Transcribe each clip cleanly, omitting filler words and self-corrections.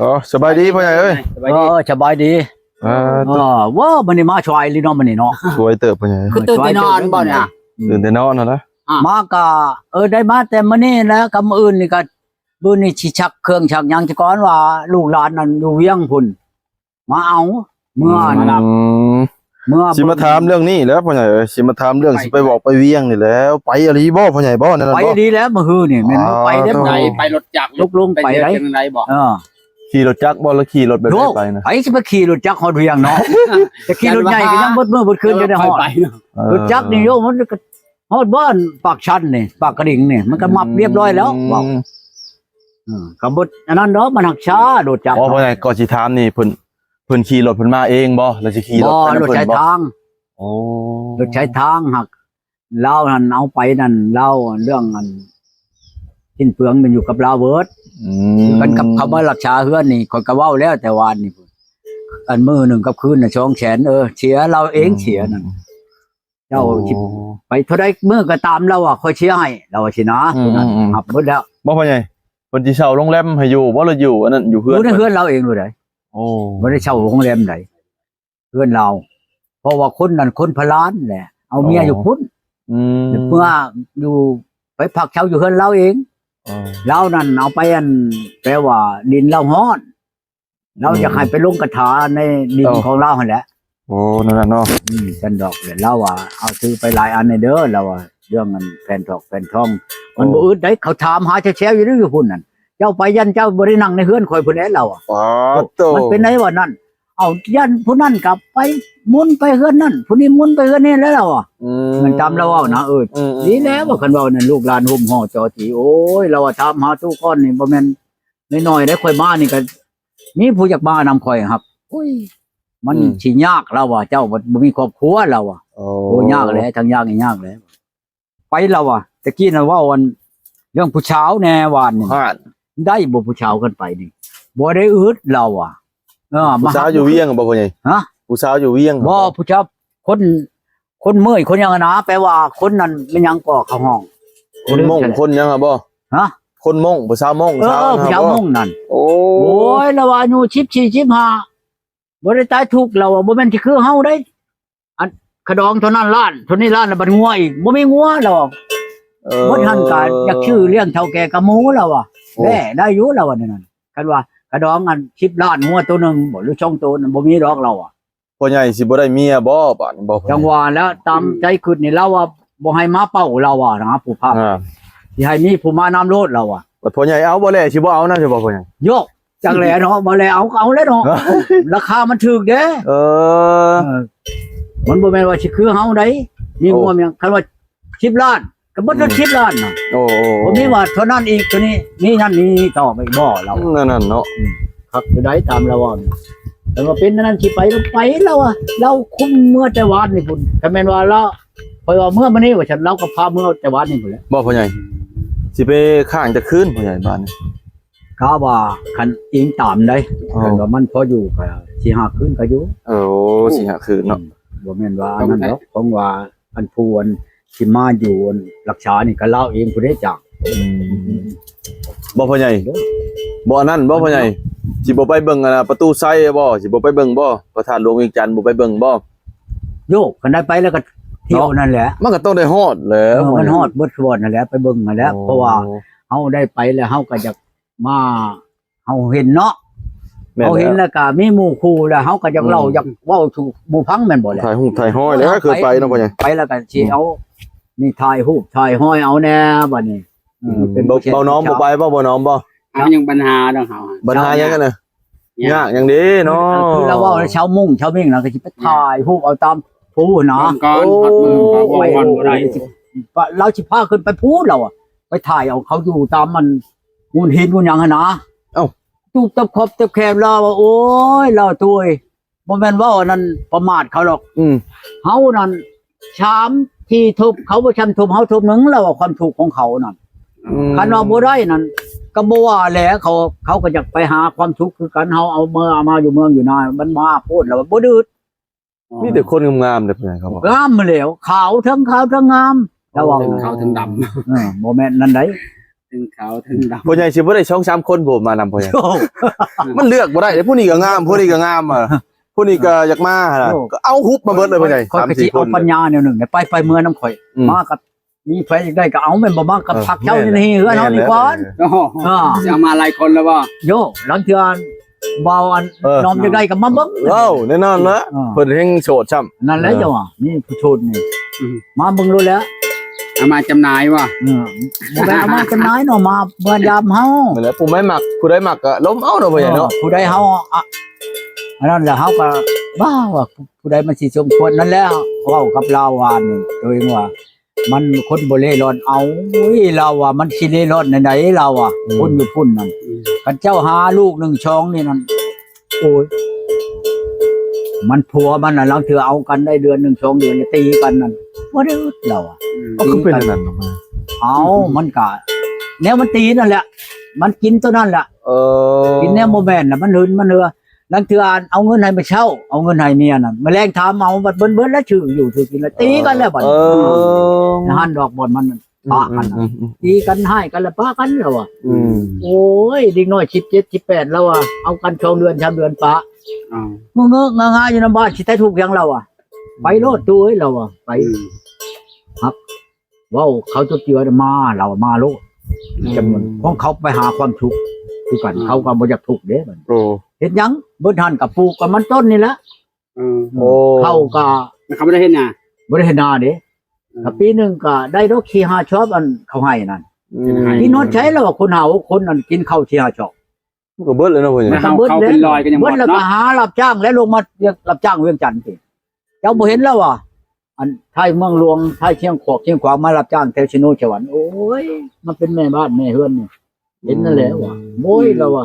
อ๋อสบายดีพ่อใหญ่เอ้ย สบายดีว่ามันนี่มาช่วยลีน้องมันนี่เนาะ สวยเติบพ่อใหญ่ คือตื่นแต่นอนบ่เนี่ย ตื่นแต่นอนนะ มาก็ได้มาแต่มื้อนี้แล้วกับมื้ออื่นนี่ก็มื้อนี้สิชักเครื่องชักหยังจะก่อนว่าลูกหลานนั่นอยู่เวียงพุ่นมาเอาเมื่อสิมาถามเรื่องนี้แล้วพ่อใหญ่เอ้ยสิมาถามเรื่องสิไปบอกไปเวียงนี่แล้วไปอะไรบ่พ่อใหญ่บ่นั่นน่ะ ไป บ่ ดีแล้วมื้อฮื้อนี่แม่นไปได้ ไหน บ่ ไปรถจักร ลุกลงไปได้ เป็นไรบ่ ขี่รถจักรบ่แล้วขี่รถแบบไหนไปนะ ไปสิไปขี่รถจักรฮอดเวียงเนาะจะขี่รถใหญ่ก็ยังเบิดคืนอยู่ได้ฮอด ไปเนาะ รถจักรนี่โยมมันก็ฮอดบ้านปากชันนี่ปากกระดิ่งนี่มันก็มับเรียบร้อยแล้วว้าวกับบดอันนั้นเนาะมันหักช้ารถจักร อ๋อพ่อใหญ่ก็สิถามนี่เพิ่นขี่รถเพิ่นมาเองบ่แล้วสิขี่รถ รถใช้ทาง โอ้ รถใช้ทางหักเล่านั่นเอาไปนั่นเล่าเรื่องอันสิ้นเปลืองมันอยู่กับเราเวิร์ดกันกับคำว่ารักษาเฮือนนี่คนก็เว้าแล้วแต่วานนี่อันมือหนึ่งกับคืนน่ะช่องแขนเสียเราเองเสียนั่นเจ้าสิไปเท่าใดมือก็ตามเราอ่ะคอยเชียร์ให้เราสินะหับหมดแล้ว บ่พ่อใหญ่เพิ่นสิเช่าโรงแรมให้อยู่บ่เราอยู่อันนั้นอยู่เฮือน รู้ได้เฮือนเราเองรู้ได้ โอ้ ไม่ได้เช่าโรงแรมไหนเพื่อนเรา เพราะว่าคนนั้นคนพลานแหละเอาเมียอยู่พุ่นเมื่ออยู่ไปพักเช่าอยู่เพื่อนเราเองเรานั่นเอาไปอันแปลว่าดินเราฮ้อนเราอยากให้ไปลงกระถาในดินของเราหั่นแหละ โอ้นั่นน่ะเนาะ กันดอกเลยเราว่าเอาซื้อไปหลายอันในเด้อเราว่าเรื่องมันแผ่นทองแผ่นทองมันบ่อึดได้เขาถามหาแช่ๆอยู่อยู่พุ่นนั่นเจ้าไปยันเจ้าบ่ได้นั่งในเฮือนคอยพุ่นแหละเราอ่ะ มันเป็นไงวะนั่นเอายันผู้นั่นกลับไปมุนไปเฮือนนั่นผู้นี้มุนไปเฮือนนี่แล้วเราอ่ะมันจำเราเอานะดีแล้วว่าคันว่านั่นลูกหลานห่มห่อจอจีโอ้ยเราถามหาตู้ก้อนนี่บ่แม่นน้อยๆได้ค่อยมานี่ก็มีผู้อยากมานำข่อยครับอุ้ยมันสิยากเราว่าเจ้าบ่มีครอบครัวเราอ่ะโอ้ยากเลยทั้งยากยากเลยไปเราอ่ะตะกี้น่ะว่าวันเรื่องผู้เช้าแน่วานนี่ได้บ่ผู้เช้ากันไปนี่บ่ได้อึดเราอ่ะผู้สาวอยู่เวียงบ่พ่อใหญ่ผู้สาวอยู่เวียงบ่ผู้ชายคนเมื่อยคนยังนะแปลว่าคนนั้นมันยังก่อเข้าห้องคนม่งคนยังอ่ะบ่คนม่งผู้สาวม่งผู้สาวม่งนั่นโอ้ยเราอายุ14 15บ่ได้ตายทุกข์เราบ่แม่นสิคือเฮาได้อันขดองเท่านั้นล้านเท่านี้ล้านแล้วบัดงัวอีกบ่มีงัวเราบ่ทันก็อยากชื่อเลี้ยงเฒ่าแก่กับหมูเราอ่ะแม่ได้อยู่เราว่านั่นคันว่ากระดองอัน10 ล้านงัวตัวนึงบ่หรือ2ตัวนั่นบ่มีดอกเราอ่ะพ่อใหญ่สิบ่ได้เมียบ่ป่านบ่จังหวะแล้วตามใจคิดนี่เราว่าบ่ให้มาเป้าเราอ่ะนะผู้พักสิให้มีผู้มานำโลดเราอ่ะพ่อใหญ่เอาบ่แลสิบ่เอานะสิบ่พ่อใหญ่โยกจังแลเนาะบ่แลเอาแล้วเนาะราคามันถูกเด้มันบ่แม่นว่าสิคือเฮาได้มีงัวมีคันว่า10 ล้านก็บ่ถึง10 ล้านน่ะโอ้บ่มีว่าเท่านั้นอีกตัวนี้นี่นั่นนี่ต่อไปบ่เรานั่นเนาะครับอยู่ได้ตามเราว่าแต่ว่าเป็นนั้นสิไปเราอ่ะเราคุมเมื่อแต่วานนี่พุ่นถ้าแม่นว่าเราเพราะว่าเมื่อมื้อนี้ว่าฉันเราก็พาเมื่อแต่วานนี่พุ่นแหละบ่พ่อใหญ่สิไปข้างจะคืนพ่อใหญ่บ้านก็ว่าคันอิงตามได้คันว่ามันพออยู่ก็4-5 คืนก็อยู่โอ้4-5 คืนเนาะบ่แม่นว่านั่นดอกของว่าอันผู้อันสิมาอยู่รักษานี่ก็เล่าเองผู้ใดจักบ่พ่อใหญ่บ่นั่นบ่พ่อใหญ่สิบ่ไปเบิ่งประตูไซบ่สิบ่ไปเบิ่งบ่พระธาตุหลวงเวียงจันทน์บ่ไปเบิ่งบ่โยกคันได้ไปแล้วก็เที่ยวนั่นแหละมันก็ต้องได้ฮอดแหละมันฮอดเบิดส่วนนั่นแหละไปเบิ่งนั่นแหละเพราะว่าเฮาได้ไปแล้วเฮาก็อยากมาเฮาเห็นเนาะเฮาเห็นแล้วก็มีหมู่คู่แล้วเฮาก็อยากเล่าอยากเว้าสู่หมู่ฟังแม่นบ่แหละถ่ายรูปถ่ายห้อยแล้วเคยไปเนาะพ่อใหญ่ไปแล้วก็สิเอานี่ถ่ายรูปถ่ายห้อยเอาแน่บัดนี้เป็นเบาน้องบ่ไปบ่น้องบ่ยังปัญหาเนาะเฮาปัญหายังกันน่ะยากอย่างนี้เนาะคือเราเว้าชาวมุ่งชาวเม่งน่ะก็สิไปถ่ายรูปเอาตามภูนะก่อนฮอดมือบ่วันบ่ได้เราสิพาขึ้นไปภูเราอ่ะไปถ่ายเอาเขาอยู่ตามมันมูลหินมูลหยังนะตู้ตะครบตะแคบเราว่าโอ้ยเราตัวบ่แม่นว่านั่นประมาทเขาหรอกเฮานั่นชามที่ทุบเขาบ่ชำทุบเฮาทุบนึงแล้วว่าความถูกของเขานั่นคันว่าบ่ได้นั่นก็บ่ว่าแหละเขาก็อยากไปหาความสุขคือกันเฮาเอามาอยู่เมืองอยู่นามันมาพูดแล้วบ่ดื้อมีแต่คนงามๆเด้อพ่อใหญ่ครับงามมาแล้วขาวทั้งงามระวังขาวทั้งดำบ่แม่นนั่นได ถึงเขาถึงดำ พ่อใหญ่สิบ่ได้2-3คนผมมานำพ่อใหญ่ โอ้ มันเลือกบ่ได้เด้ผู้นี้ก็งามผู้นี้ก็งามอ่ะผู้นี้ก็อยากมาหั่นน่ะก็เอาฮุบมาเบิดเลยพ่อใหญ่ ข่อยก็สิ 3-4 ค เอา น ปัญญาแนวหนึงไปเมืองน้ำข่อย อืม มากับมีแฟนอยากได้ก็เอาแม่นบ่มากับพักเจ้านี่เฮือนเฮานี่ก่อน โอ้โห อ่า จะเอามาหลายคนแล้วบ่ โยหลังเทื่อเบาอัน เออ น้อมอยากได้ก็มาเบิ่ง เอ้าแน่นอนละ อ่า เพิ่นเฮงโสดซ้ำ นั่นแหละเจ้าอ่ะนี่ผู้ชนนี่มาเบิ่งรู้แล้ว เอามาจำหน่ายบ่ บ่ได้เอามาจำหน่ายเนาะมาเบิ่นยามเฮา นั่นแหละผู้ไม่มักผู้ใดมักก็ล้มเอาเนาะพ่อใหญ่เนาะ ผู้ใดเฮาอ่ะอันนั้นแหละเฮาก็บ้าว่าผู้ใดมันสิสมควรนั่นแหละเว้ากับเราว่านี่ตัวเองว่า มันคนบ่เล่ร่อนเอาอุ้ยเราว่ามันสิเล่ร่อนไหนๆเราอ่ะคนอยู่พุ่นนั่นคันเจ้าหาลูก1ช่องนี่นั่นโอ้ยมันผัวมันน่ะลังเทื่อเอากันได้เดือน1 2 เดือนตีกันนั่นบ่ได้อึดเราอ่ะ ก็คือเป็นอันนั้นเนาะ เอามันก็แนวมันตีนั่นแหละ มันกินตัวนั่นแหละ กินแนวโมแมนน่ะมันหืนมันเหือลังเทื่อเอาเงินให้มาเช่าเอาเงินให้เมียน่ะแมลงถามเอาบัดเบิ้นแล้วชื่ออยู่ถือกินแล้วตีกันแล้วบัดหันดอกบอลมันปะกันน่ะตีกันให้กันแล้วปะกันแล้วอ่ะโอ้ยเด็กน้อย17 18แล้วอ่ะเอากัน2 เดือน3 เดือนปะ อ๋อ เงอะงาอยู่นำบ้านสิได้ถูกยังเราอ่ะไปโลดตัวเอ้ยเราอ่ะไปว้าวเขาจะเจือมาเรามาโลดจำนวนของเขาไปหาความทุกข์คือกันเขาก็บ่อยากทุกข์เด้บัด โอ้ เฮ็ดหยังเบิ่นหันกับปลูกกับมันต้นนี่แหละ โอ้ เขาก็ เขาไม่ได้เห็นน่ะ บ่ได้เฮ็ดนาเด้ถ้าปีหนึงก็ได้ดอกขี้5ชอบอันเขาให้นั่นพี่โนดใช้แล้วว่าคนเฮาคนนั้นกินข้าวขี้5ชอบ ก็เบิดเลยเนาะพ่อใหญ่ เขาเป็นรอยกันยังหม เบิ่ ด นแล้วก็ เนาะ หารับจ้างแล้วลงมารับจ้างเวียงจันทน์สิเจ้าบ่เห็นแล้วว่าอันไทยเมืองหลวงไทยเชียงขวากเชียงขวางมารับจ้างแถวชิโนชวันโอ้ยมันเป็นแม่บ้านแม่เฮือนนี่เห็นนั่นแหละว่าโอ้ยเราว่า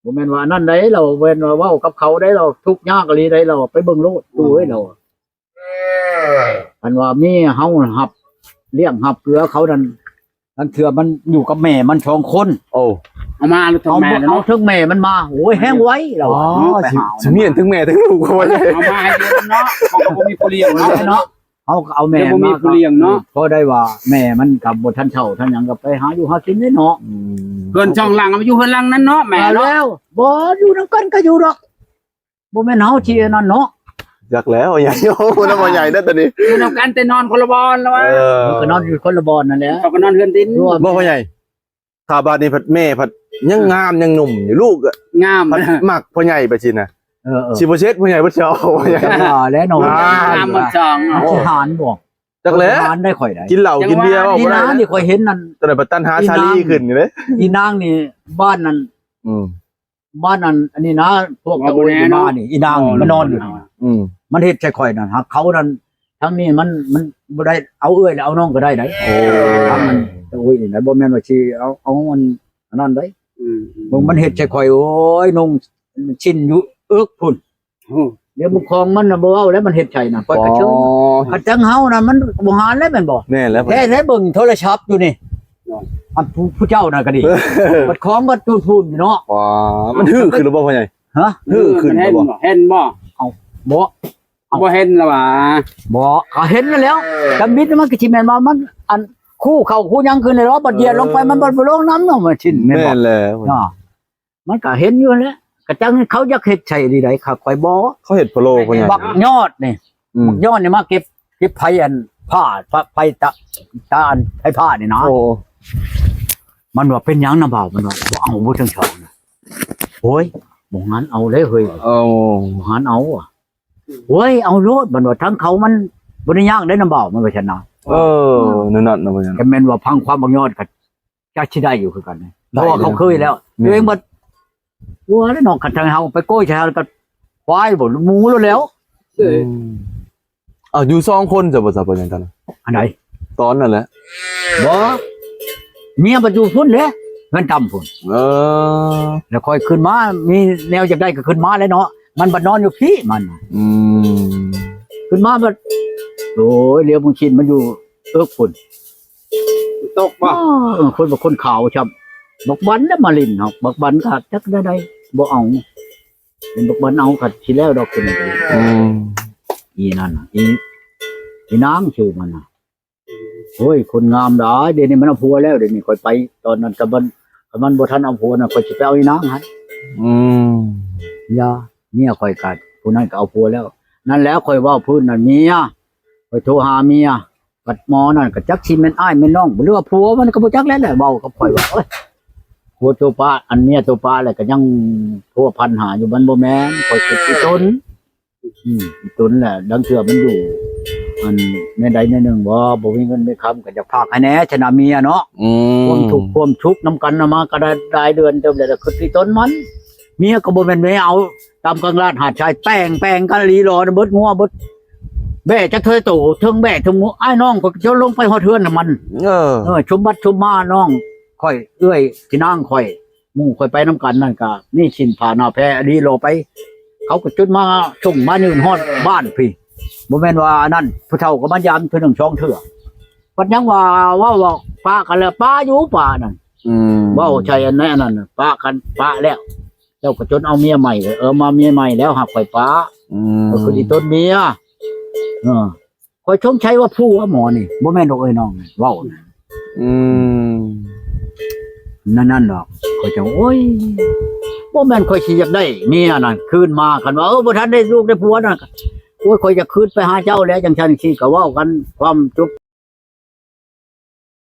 บ่แม่นว่านั่นได้เราเว้นว่าเว้ากับเขาได้เราทุกข์ยากอีหลีได้เราไปเบิ่งโลดดูให้เราอันว่ามีเฮาหับเลี้ยงหับเกลือเขานั่นนั่นเถื่อมันอยู่กับแม่มัน2 คน โอ้ เอามาแล้วทำ เอา แม่แล้ว เอา เนาะ ถึงแม่มันมาโอ้ยแห้งไว้เราไปหา สิเมียนถึงแม่ถึงลูกพ่อใหญ่ เอามาให้เยอะเนาะเขาก็บ่มีผู้เลี้ยงเนาะ เนาะเขาก็เอาแม่ เดี๋ยวบ่มี มา ผู้เลี้ยงเนาะ พอได้ว่าแม่มันกับบทท่านเฒ่าท่านหยังก็ไปหาอยู่หากินได้เนาะ เพิ่นช่องหลังเอามาอยู่เพิ่นหลังนั้นเนาะแม่เนาะ แล้วบ่อยู่นำกันก็อยู่ดอกบ่แม่นเฮาสิอันนั้นเนาะ อยากแล้วใหญ่โอ้น้ำพ่อใหญ่ได้อตอนนี้ อยู่นำกันแต่นอนคนละบอนแล้วว่า มันก็นอนอยู่คนละบ่อนนั่นแหละ เขาก็นอนเฮือนดิน รวม บ่พ่อใหญ่ถ้าบาดนี้ผัดแม่ผัดยังงามยังหนุ่มอยู่ลูกอะ งาม ผัดมักพ่อใหญ่ไปสินะ เออ สิบ่เช็ดพ่อใหญ่บ่เช้าพ่อใหญ่ ว่าแล้วเนาะ งามหมดช่อง อาหารบ่ จักแล้ว อาหารได้ข่อยได้ กินเหล้ากินเบียร์เอา นี่ บ่ได้ นะนี่ข่อยเห็นนั่น ตอนนั้นปัตตันหาชาลีขึ้นอยู่เด้ อีนางนี่บ้านนั้น อืม บ้านนั้นอันนี้นะพวกตะโกนอีมานี่อีนางนี่มันนอนอยู่นี่ อืม มันเฮ็ดใช่ข่อยนั่นครับเขานั่นทั้งนี้มันบ่ได้เอาเอื้อยแล้วเอาน้องก็ได้ได้ โอ้ ทั้งมันโอ้ยนี่นะบ่แม่นว่าสิเอามันอันนั้นได้ อืม มึงมันเฮ็ดใช่ข่อยโอ้ยนุ่งชิ้นอยู่เอิกพุ่น โอ้ เดี๋ยวบุคคองมันน่ะบ่เอาแล้วมันเฮ็ดใช่น่ะข่อยก็เชิญคันจังเฮาน่ะมันบ่หารแล้วแม่นบ่ แน่แล้ว แท้ๆเบิ่งโทรศัพท์อยู่นี่อันผู้เจ้าน่ะก็ดีบัดของบัดจูดพูนอยู่เนาะ ว้ามันฮือขึ้นหรือเปล่าพ่อใหญ่ ฮะ ฮือขึ้น เห็น บ่ บ่เห็นบ่ บ่ บ่เห็นแล้วว่า บ่ก็เห็นแล้วจำบิดมันก็สิแม่นว่ามันอันคู่เข้าคู่หยังขึ้นเลยเนาะบัดเดียวลงไปมันบ่ลงน้ำเนาะมันชิ้นแม่น แม่ บ่ นแล้ว อ่ามันก็เห็นอยู่แหล้วก็จังเขาอยากเฮ็ดใช่ดีไดค่ะข่อยบ่ เขาเห็ดพะโล้พ่อใหญ่ บักยอดนี่ อืม บักยอดนี่มาเก็บไผอันผ้าไผตาอันไผผ้านี่นะ โอ้ มันว่าเป็นหยังนะบ่าวมันว่าบ่เอาบ่ทั้งสองนะโอ้ยบ่งั้นเอาเลยเฮ้ย โอ้ บ่งั้นเอาอ่ะโอ้ยเอาโลดมันว่าทั้งเขามันบ่ได้ยากได้นำบ่าวมันว่าซั่นนะ นั่นนะพ่อใหญ่ ก็แม่นว่าพังความบักยอดก็จักสิได้อยู่คือกันนะเพราะว่าเขาเคยแล้วตัวเองบ่วัวแล้วน้องคันทางเฮาไปโก้ยชาแล้วก็ควายบ่หมูแล้ว อยู่2คนจะบ่ซับพ่อใหญ่ตอนนั้น อันไหน ตอนนั่นแหละ บ่เมียบ่อยู่พุ่นเด้เงินต่ำพุ่น แล้วค่อยขึ้นมามีแนวอยากได้ก็ขึ้นมาแล้วเนาะมันบ่นอนอยู่พี่มัน อืม ขึ้นมาบัดโอ้ยเลี้ยวมึงชินมันอยู่เอิกพุ่น ตกบ่ คนบ่คนขาวครับบักบันน่ะมาลินเนาะบักบันก็จักได้บ่เอาเป็นบักบันเอาก็สิแล้วดอกเป็นจังซี่ อืม อีนั่นน่ะอีนางชื่อมันน่ะ โอ้ยคนงามหลายเดี๋ยวนี้มันเอาผัวแล้วเดี๋ยวนี้ค่อยไปตอนนั้นกับมันบ่ทันเอาผัวน่ะค่อยสิไปเอาอีนางให้ อืม อย่าเมียค่อยกัดผู้นั้นก็เอาผัวแล้ว นั่นแล้วค่อยเว้าพื้นนั่นเมียค่อยโทรหาเมียกัดหมอนั่นก็จักสิแม่นอ้ายแม่นน้องบ่รู้ว่าผัวมันก็บ่จักแล้วแหละเว้ากับค่อยว่าเอ้ยผัวตัวป้าอันเมียตัวป้าแล้วก็ยังผัวพันหาอยู่มันบ่แม่นค่อยคิดอีตนอีตนแหละดังเทื่อมันอยู่อันในใดในหนึ่งบ่มีเงินมีคำก็จะพากให้แหน่ชนะเมียเนาะ อืม ความทุกข์ความชุกข์นํกันน่ะมาก็ได้รายเดือนเติมแล้วคืออีตนมันเมียก็บ่แม่นไม่เอาตามกลางลาดหาดชายแป้งกันลีรอเบิดงัวเบิดแบ่จะเทยโตเทิงแบ่เทิงงัวอ้ายน้องก็จะลงไปฮอดเทือนน่ะมัน ชุมบัดชุมมาน้องค่อยเอื้อยที่นางค่อยหมู่ค่อยไปน้ำกันนั่นก็นี่ชินผ่าหน้าแพ้ลีรอไป เขาก็จุดมาส่งมายืนฮอดบ้านพี่บ่แม่นว่านั่นผู้เฒ่าก็มายามเทื่อหนึ่งช่องเทื่อปัดยังว่าป้ากันแล้วป้าอยู่ป้านั่น อืม เว้าใช่อันนั้นนั่นน่ะป้ากันป้าแล้วเจ้าก็จนเอาเมียใหม่มาเมียใหม่แล้วหักข่อยป้า อืม ก็คืออีต้นเมียข่อยชงใช้ว่าผู้ว่าหมอนี่บ่แม่นดอกเอ้ยน้องเว้า อืม นั่นดอกข่อยจะโอ้ยบ่แม่นข่อยสิอยากได้เมียนั่นคืนมาคันว่าบ่ทันได้ลูกได้ผัวนั่นโอ้ยข่อยจะคืนไปหาเจ้าแล้วจังซั่นสิก็เว้ากันความจุบ